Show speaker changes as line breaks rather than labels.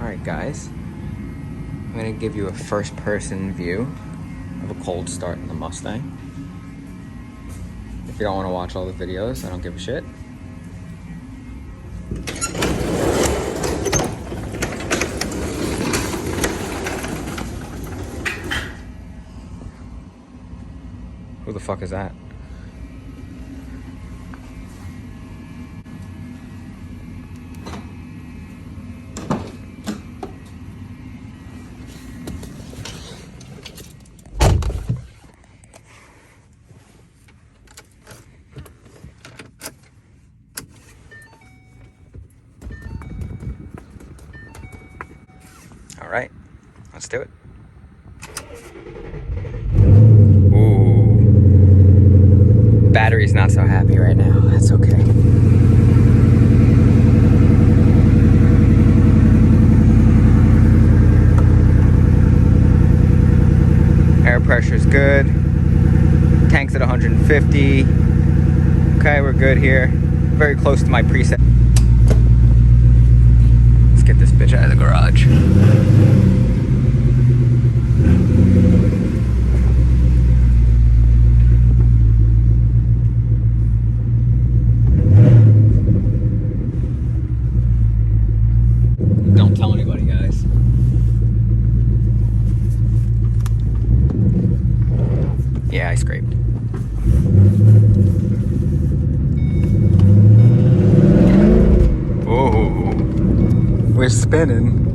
Alright guys, I'm going to give you a first person view of a cold start in the Mustang. If you don't want to watch all the videos, I don't give a shit. Who the fuck is that? All right, let's do it. Ooh, battery's not so happy right now. That's okay. Air pressure's good. Tank's at 150. Okay, we're good here. Very close to my preset. Let's get this bitch out of the garage. Don't tell anybody, guys. Yeah, I scraped. Oh, we're spinning.